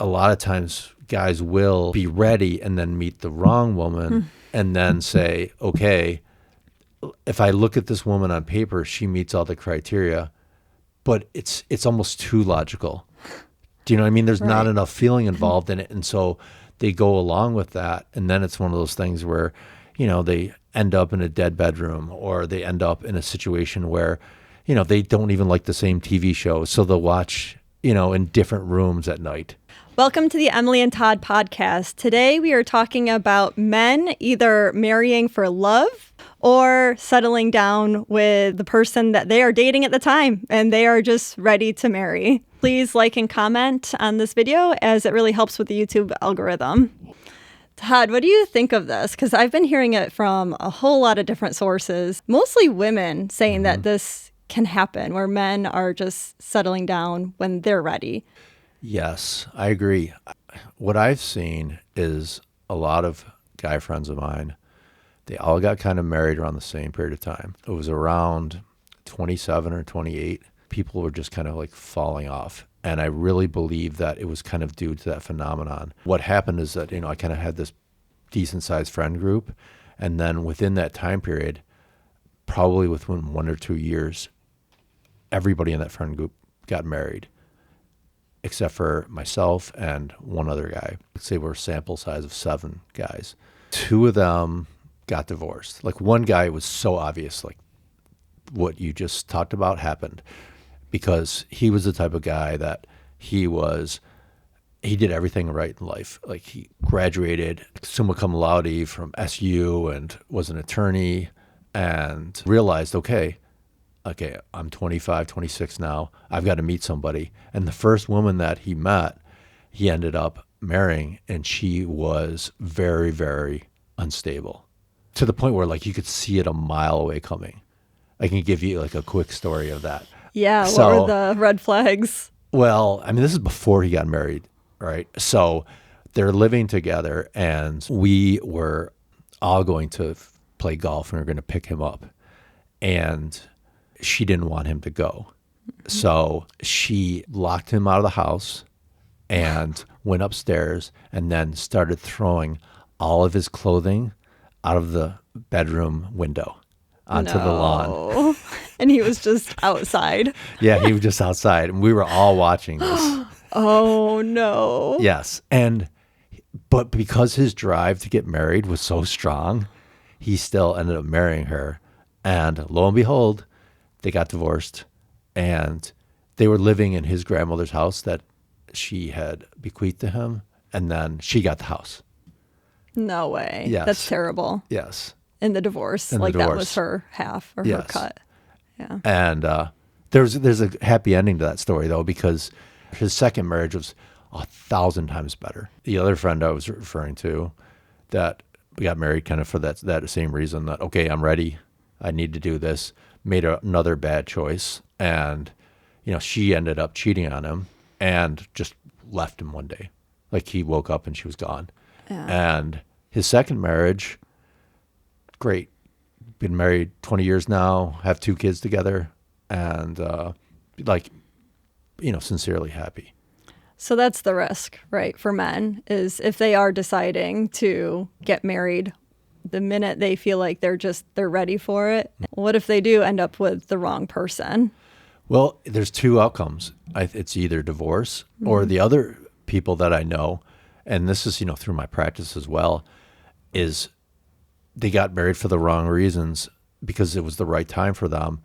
a lot of times guys will be ready and then meet the wrong woman and then say, okay, if I look at this woman on paper, she meets all the criteria, but it's almost too logical. Do you know what I mean? There's not enough feeling involved in it. And so they go along with that. And then it's one of those things where, they end up in a dead bedroom, or they end up in a situation where, they don't even like the same TV show. So they'll watch, in different rooms at night. Welcome to the Emily and Todd Podcast. Today we are talking about men either marrying for love or settling down with the person that they are dating at the time and they are just ready to marry. Please like and comment on this video as it really helps with the YouTube algorithm. Todd, what do you think of this? Because I've been hearing it from a whole lot of different sources, mostly women saying that this can happen where men are just settling down when they're ready. Yes, I agree. What I've seen is a lot of guy friends of mine, they all got kind of married around the same period of time. It was around 27 or 28. People were just kind of like falling off. And I really believe that it was kind of due to that phenomenon. What happened is that, I kind of had this decent sized friend group. And then within that time period, probably within 1 or 2 years, everybody in that friend group got married, except for myself and one other guy. Let's say we're a sample size of 7 guys. 2 of them got divorced. Like one guy was so obvious, like what you just talked about happened, because he was the type of guy that he did everything right in life. Like he graduated summa cum laude from SU and was an attorney and realized, okay, I'm 25, 26 now. I've got to meet somebody. And the first woman that he met, he ended up marrying, and she was very, very unstable to the point where like you could see it a mile away coming. I can give you like a quick story of that. Yeah, what were the red flags? Well, I mean, this is before he got married, right? So they're living together, and we were all going to play golf, and we were going to pick him up. And she didn't want him to go. So she locked him out of the house and went upstairs and then started throwing all of his clothing out of the bedroom window onto the lawn. And he was just outside. Yeah, he was just outside, and we were all watching this. Oh, no. Yes. But because his drive to get married was so strong, he still ended up marrying her. And lo and behold, they got divorced, and they were living in his grandmother's house that she had bequeathed to him, and then she got the house. No way. Yes. That's terrible. Yes. In the divorce. That was her half or her cut. Yeah. And there's a happy ending to that story, though, because his second marriage was 1,000 times better. The other friend I was referring to that we got married kind of for that same reason, that, okay, I'm ready. I need to do this. Made another bad choice. And, she ended up cheating on him and just left him one day. Like he woke up and she was gone. Yeah. And his second marriage, great. Been married 20 years now, have 2 kids together, and sincerely happy. So that's the risk, right, for men, is if they are deciding to get married the minute they feel like they're ready for it. What if they do end up with the wrong person? Well, there's 2 outcomes. It's either divorce or the other people that I know, and this is, through my practice as well, is they got married for the wrong reasons because it was the right time for them.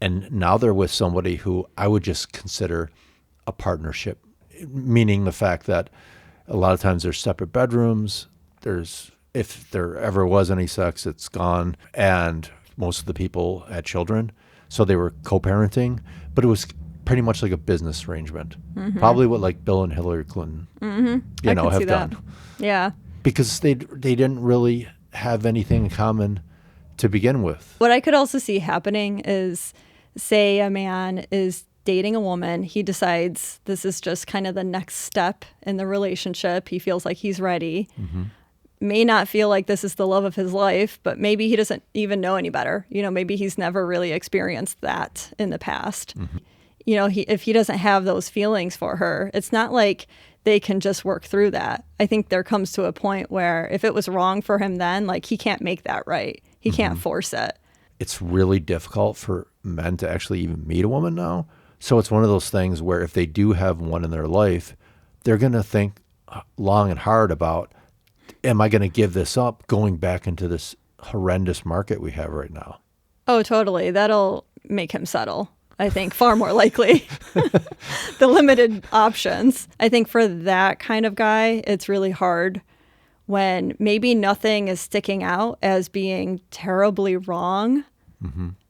And now they're with somebody who I would just consider a partnership, meaning the fact that a lot of times there's separate bedrooms. If there ever was any sex, it's gone. And most of the people had children. So they were co-parenting, but it was pretty much like a business arrangement. Mm-hmm. Probably what like Bill and Hillary Clinton, have done. Yeah. Because they didn't really have anything in common to begin with. What I could also see happening is, say a man is dating a woman, he decides this is just kind of the next step in the relationship. He feels like he's ready. Mm-hmm. May not feel like this is the love of his life, but maybe he doesn't even know any better. Maybe he's never really experienced that in the past. Mm-hmm. If he doesn't have those feelings for her, it's not like they can just work through that. I think there comes to a point where if it was wrong for him then, like he can't make that right. He can't force it. It's really difficult for men to actually even meet a woman now. So it's one of those things where if they do have one in their life, they're going to think long and hard about, am I going to give this up going back into this horrendous market we have right now? Oh, totally. That'll make him settle. I think far more likely. The limited options. I think for that kind of guy, it's really hard when maybe nothing is sticking out as being terribly wrong,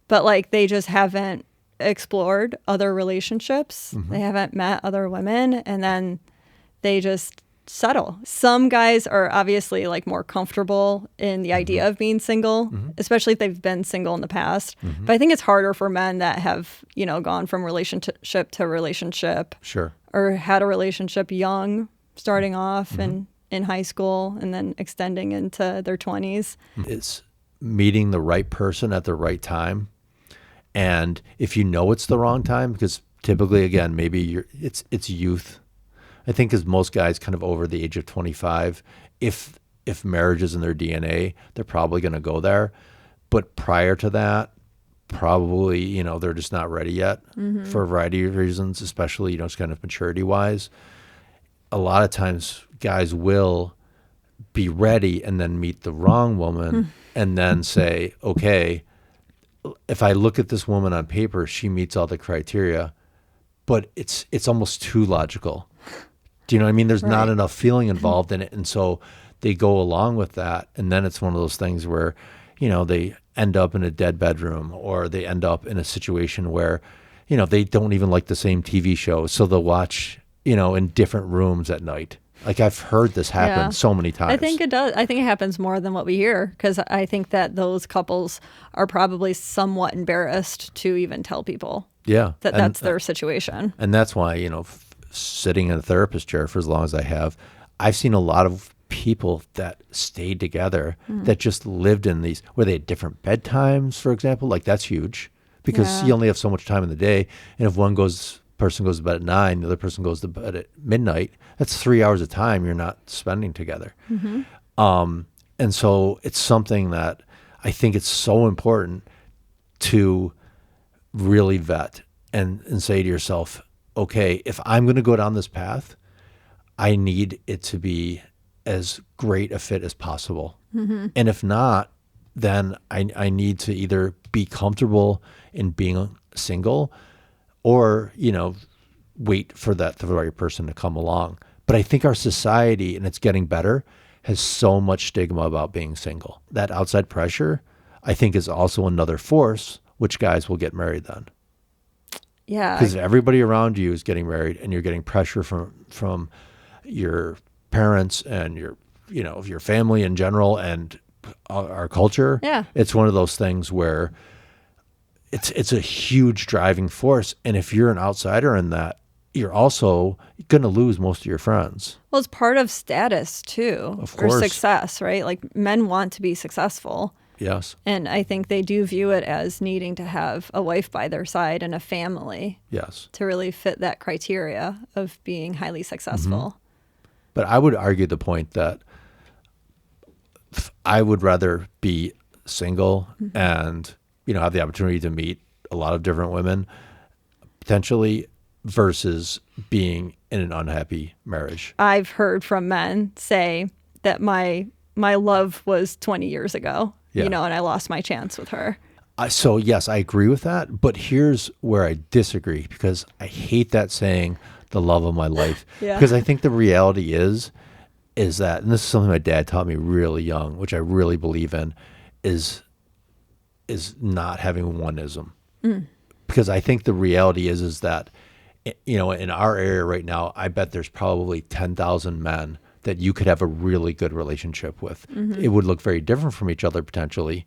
but like they just haven't explored other relationships. They haven't met other women, and then they just settle. Some guys are obviously like more comfortable in the idea of being single, especially if they've been single in the past. But I think it's harder for men that have, you know, gone from relationship to relationship. Sure. Or had a relationship young, starting off and in high school and then extending into their 20s. It's meeting the right person at the right time. And if you know it's the wrong time, because typically, again, maybe it's youth. I think as most guys kind of over the age of 25, if marriage is in their DNA, they're probably going to go there. But prior to that, probably, you know, they're just not ready yet for a variety of reasons, especially, you know, it's kind of maturity wise. A lot of times guys will be ready and then meet the wrong woman and then say, okay, if I look at this woman on paper, she meets all the criteria, but it's almost too logical. Do you know what I mean? There's not enough feeling involved in it. And so they go along with that. And then it's one of those things where, you know, they end up in a dead bedroom, or they end up in a situation where, you know, they don't even like the same TV show. So they'll watch, you know, in different rooms at night. Like I've heard this happen so many times. I think it does. I think it happens more than what we hear, because I think that those couples are probably somewhat embarrassed to even tell people that that's their situation. And that's why, you know, sitting in a therapist chair for as long as I have, I've seen a lot of people that stayed together that just lived in these, where they had different bedtimes, for example. Like that's huge, because you only have so much time in the day. And if person goes to bed at 9, the other person goes to bed at midnight, that's 3 hours of time you're not spending together. And so it's something that I think it's so important to really vet and say to yourself, okay, if I'm going to go down this path, I need it to be as great a fit as possible. And if not, then I need to either be comfortable in being single, or, you know, wait for the right person to come along. But I think our society, and it's getting better, has so much stigma about being single. That outside pressure, I think, is also another force which guys will get married then. Yeah. Because everybody around you is getting married, and you're getting pressure from your parents and your family in general, and our culture. Yeah. It's one of those things where it's a huge driving force. And if you're an outsider in that, you're also going to lose most of your friends. Well, it's part of status too, Of course. or success, right? Like men want to be successful. Yes. And I think they do view it as needing to have a wife by their side and a family. Yes. To really fit that criteria of being highly successful. But I would argue the point that I would rather be single and, you know, have the opportunity to meet a lot of different women potentially, versus being in an unhappy marriage. I've heard from men say that my love was 20 years ago, you know, and I lost my chance with her. So yes, I agree with that. But here's where I disagree, because I hate that saying, the love of my life. Because I think the reality is that, and this is something my dad taught me really young, which I really believe in, is not having oneism. Because I think the reality is that, you know, in our area right now, I bet there's probably 10,000 men that you could have a really good relationship with. It would look very different from each other potentially,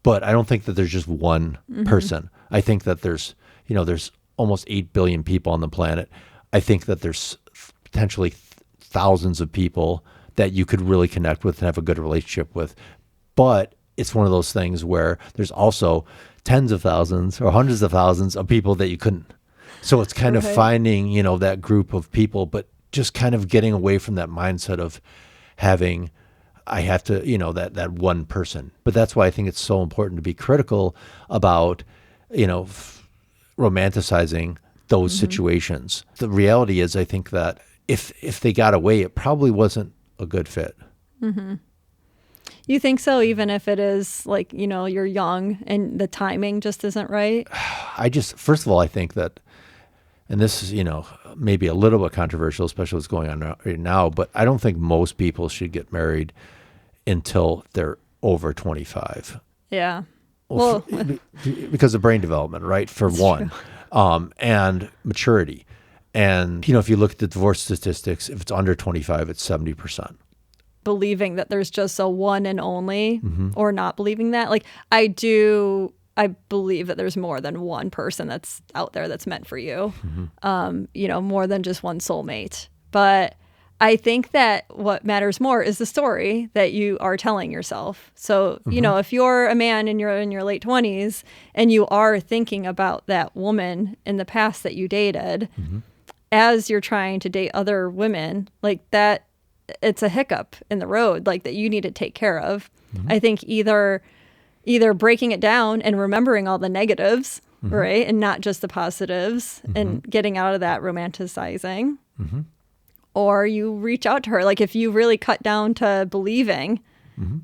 but I don't think that there's just one person. I think that there's almost 8 billion people on the planet. I think that there's potentially thousands of people that you could really connect with and have a good relationship with. But it's one of those things where there's also tens of thousands or hundreds of thousands of people that you couldn't. So it's kind of finding, you know, that group of people, but just kind of getting away from that mindset of having, I have to, that one person. But that's why I think it's so important to be critical about, romanticizing those situations. The reality is, I think that if they got away, it probably wasn't a good fit. You think so, even if it is like, you're young and the timing just isn't right? First of all, I think that, and this is, maybe a little bit controversial, especially what's going on right now, but I don't think most people should get married until they're over 25. Yeah. Well, because of brain development, right? For one, and maturity. And, if you look at the divorce statistics, if it's under 25, it's 70%. Believing that there's just a one and only, or not believing that. Like, I believe that there's more than one person that's out there that's meant for you, more than just one soulmate. But I think that what matters more is the story that you are telling yourself. So, if you're a man and you're in your late 20s and you are thinking about that woman in the past that you dated, as you're trying to date other women, like that, it's a hiccup in the road, like that you need to take care of. I think either breaking it down and remembering all the negatives, right? And not just the positives, and getting out of that romanticizing. Or you reach out to her. Like if you really cut down to believing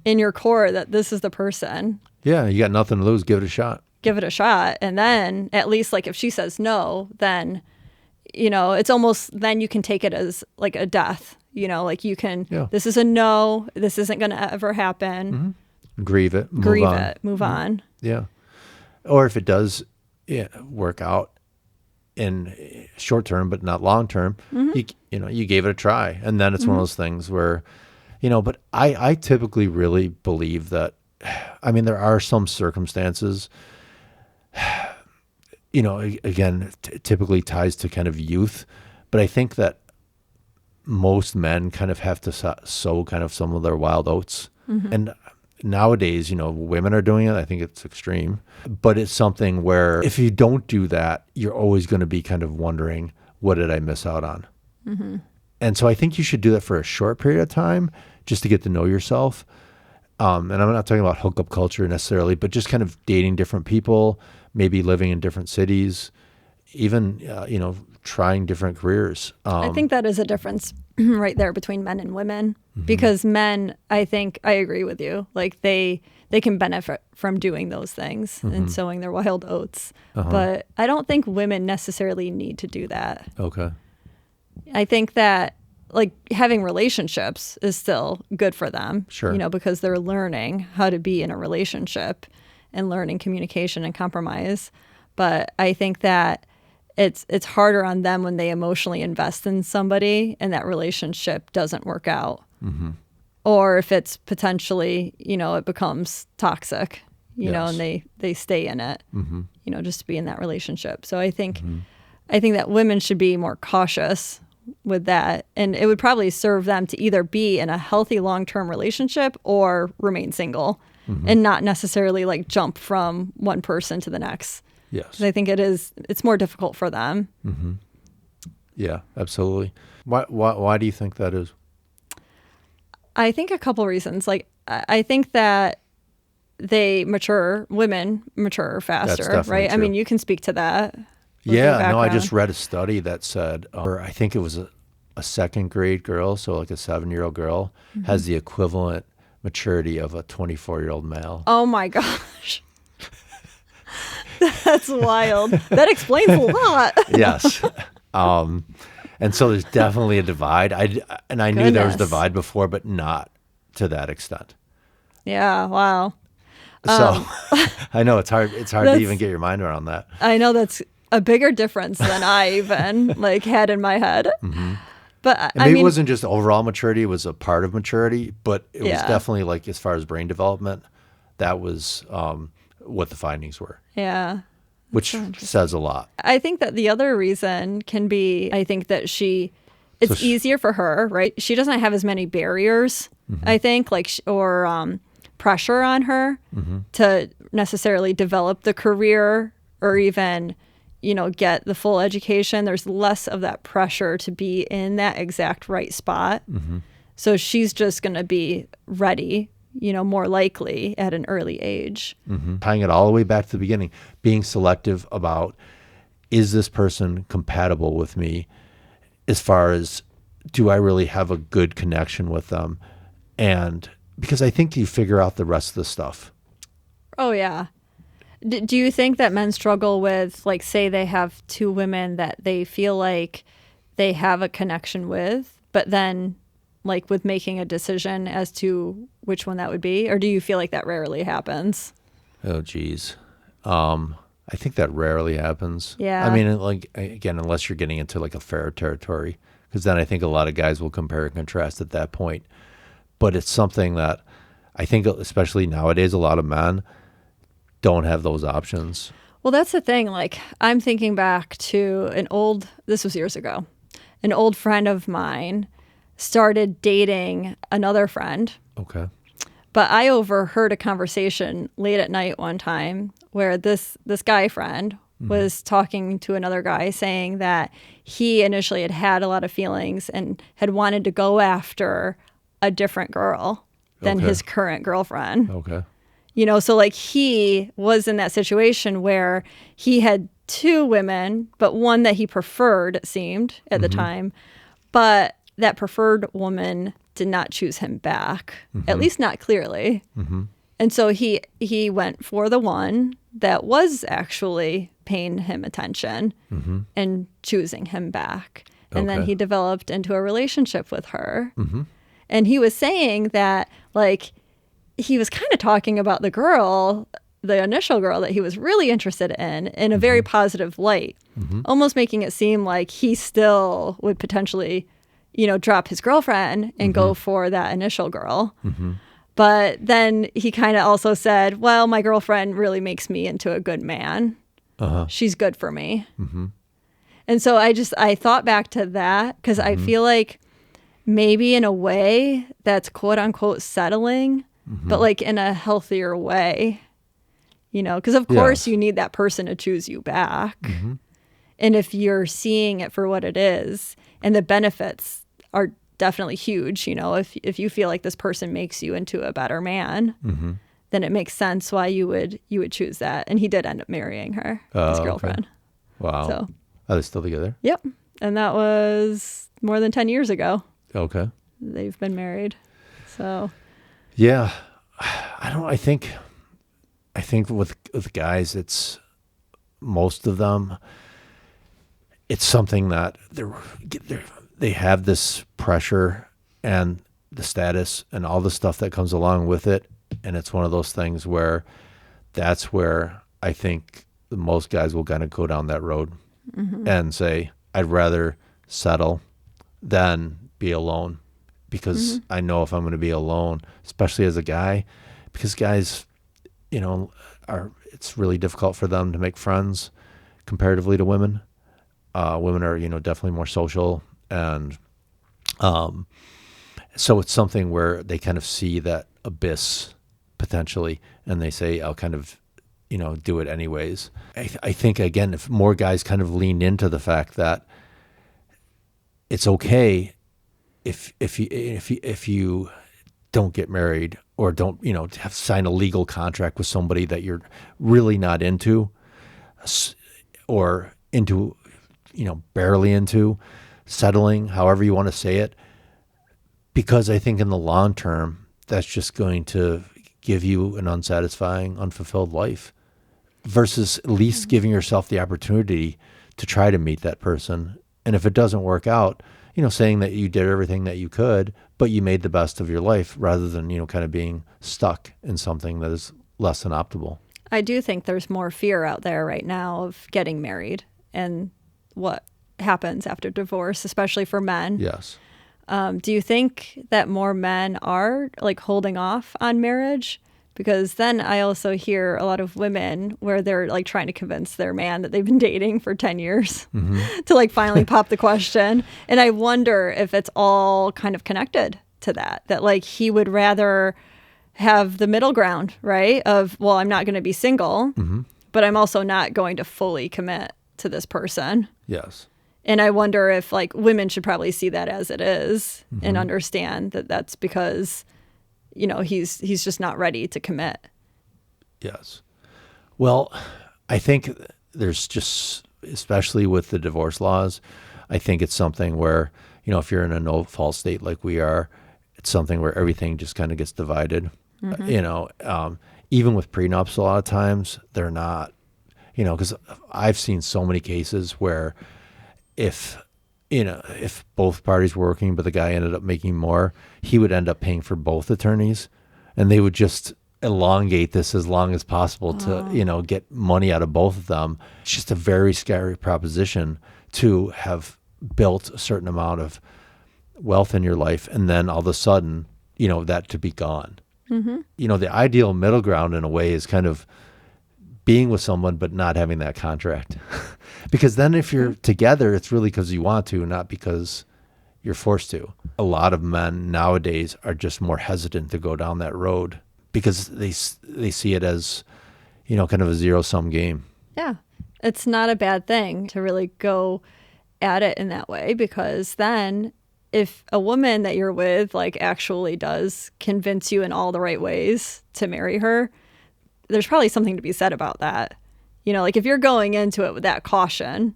in your core that this is the person. Yeah, you got nothing to lose. Give it a shot. Give it a shot. And then at least like if she says no, then, it's almost, then you can take it as like a death. Like you can, this is a no, this isn't going to ever happen. Grieve it. Move on. Yeah. Or if it does work out in short term, but not long term, you gave it a try. And then it's one of those things where, but I typically really believe that, there are some circumstances, again, typically ties to kind of youth, but I think that most men kind of have to sow kind of some of their wild oats. And nowadays, women are doing it. I think it's extreme, but it's something where if you don't do that, you're always going to be kind of wondering, what did I miss out on? And so I think you should do that for a short period of time just to get to know yourself. And I'm not talking about hookup culture necessarily, but just kind of dating different people, maybe living in different cities, even, trying different careers. I think that is a difference right there between men and women, because men, I think I agree with you. Like they can benefit from doing those things and sowing their wild oats, but I don't think women necessarily need to do that. Okay. I think that like having relationships is still good for them, sure. Because they're learning how to be in a relationship and learning communication and compromise. But I think that it's harder on them when they emotionally invest in somebody and that relationship doesn't work out. Or if it's potentially, it becomes toxic, and they stay in it, just to be in that relationship. So I think that women should be more cautious with that. And it would probably serve them to either be in a healthy long-term relationship or remain single and not necessarily like jump from one person to the next. Yes. I think it's more difficult for them. Yeah, absolutely. Why do you think that is? I think a couple reasons. Like, I think that women mature faster, right? True. I mean, you can speak to that. Yeah, no, I just read a study that said, or I think it was a second grade girl, so like a 7-year-old girl, has the equivalent maturity of a 24-year-old male. Oh my gosh. That's wild. That explains a lot. Yes. And so there's definitely a divide. I knew there was a divide before, but not to that extent. Yeah. Wow. So I know it's hard to even get your mind around that. I know that's a bigger difference than I even had in my head. But and maybe it wasn't just overall maturity, it was a part of maturity, but it was definitely like as far as brain development, that was what the findings were. Yeah. Which says a lot. I think that the other reason can be, I think that it's easier for her, right? She doesn't have as many barriers, I think, or pressure on her to necessarily develop the career or even, get the full education, there's less of that pressure to be in that exact right spot. So she's just going to be ready, more likely at an early age. Tying it all the way back to the beginning, being selective about, is this person compatible with me as far as, do I really have a good connection with them? And because I think you figure out the rest of the stuff. Oh, yeah. Do you think that men struggle with, like, say they have two women that they feel like they have a connection with, but then, like, with making a decision as to which one that would be? Or do you feel like that rarely happens? Oh, geez. I think that rarely happens. Yeah. I mean, like, again, unless you're getting into like a fair territory, because then I think a lot of guys will compare and contrast at that point. But it's something that I think, especially nowadays, a lot of men don't have those options. Well, that's the thing. Like, I'm thinking back to this was years ago, an old friend of mine started dating another friend. Okay. But I overheard a conversation late at night one time where this guy friend was talking to another guy saying that he initially had a lot of feelings and had wanted to go after a different girl than his current girlfriend. Okay. So like he was in that situation where he had two women, but one that he preferred, it seemed, at the time. But that preferred woman did not choose him back, at least not clearly. And so he went for the one that was actually paying him attention and choosing him back. And then he developed into a relationship with her. And he was saying that, like, he was kind of talking about the initial girl that he was really interested in a very positive light, almost making it seem like he still would potentially, drop his girlfriend and go for that initial girl. But then he kind of also said, well, my girlfriend really makes me into a good man. She's good for me. And so I thought back to that because I feel like maybe in a way that's quote unquote settling, but like in a healthier way, because of course you need that person to choose you back. And if you're seeing it for what it is, and the benefits are definitely huge, if you feel like this person makes you into a better man, then it makes sense why you would choose that. And he did end up marrying her, his girlfriend. Okay. Wow. So, are they still together? Yep. And that was more than 10 years ago. Okay. They've been married. So. Yeah. I think with guys, it's most of them, it's something that they have this pressure and the status and all the stuff that comes along with it. And it's one of those things where that's where I think most guys will kind of go down that road and say, I'd rather settle than be alone, because I know if I'm going to be alone, especially as a guy, because guys, it's really difficult for them to make friends comparatively to women. Women are, definitely more social. And so it's something where they kind of see that abyss potentially, and they say, I'll kind of, do it anyways. I think, again, if more guys kind of lean into the fact that it's okay if you don't get married or don't, have sign a legal contract with somebody that you're really not into, or into, barely into, settling, however you want to say it, because I think in the long term, that's just going to give you an unsatisfying, unfulfilled life, versus at least giving yourself the opportunity to try to meet that person. And if it doesn't work out, saying that you did everything that you could, but you made the best of your life, rather than, kind of being stuck in something that is less than optimal. I do think there's more fear out there right now of getting married and what happens after divorce, especially for men. Yes. Do you think that more men are like holding off on marriage? Because then I also hear a lot of women where they're like trying to convince their man that they've been dating for 10 years to like finally pop the question. And I wonder if it's all kind of connected to that like he would rather have the middle ground, right? Of, well, I'm not going to be single, but I'm also not going to fully commit to this person. Yes. And I wonder if like women should probably see that as it is and understand that that's because, you know, he's just not ready to commit. Yes. Well, I think there's just, especially with the divorce laws, I think it's something where, you know, if you're in a no-fault state like we are, it's something where everything just kind of gets divided. You know, even with prenups, a lot of times they're not, you know, because I've seen so many cases where if both parties were working, but the guy ended up making more, he would end up paying for both attorneys, and they would just elongate this as long as possible to, you know, get money out of both of them. It's just a very scary proposition to have built a certain amount of wealth in your life, and then all of a sudden, you know, that to be gone. You know, the ideal middle ground in a way is kind of being with someone but not having that contract. Because then if you're together, it's really because you want to, not because you're forced to. A lot of men nowadays are just more hesitant to go down that road because they see it as, you know, kind of a zero-sum game. Yeah. It's not a bad thing to really go at it in that way, because then if a woman that you're with like actually does convince you in all the right ways to marry her, there's probably something to be said about that. You know, like if you're going into it with that caution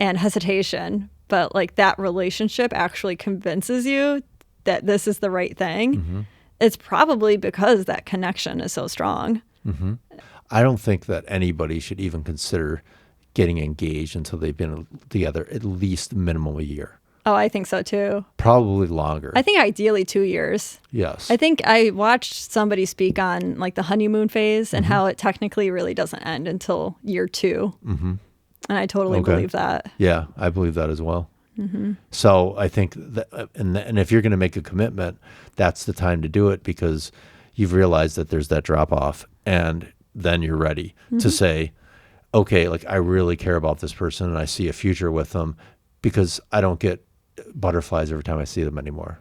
and hesitation, but like that relationship actually convinces you that this is the right thing, it's probably because that connection is so strong. I don't think that anybody should even consider getting engaged until they've been together at least minimum a year. Oh, I think so too. Probably longer. I think ideally 2 years. Yes. I think I watched somebody speak on like the honeymoon phase and how it technically really doesn't end until year 2. And I totally believe that. Yeah, I believe that as well. So I think that, and if you're going to make a commitment, that's the time to do it, because you've realized that there's that drop off, and then you're ready to say, okay, like I really care about this person and I see a future with them, because I don't get butterflies every time I see them anymore.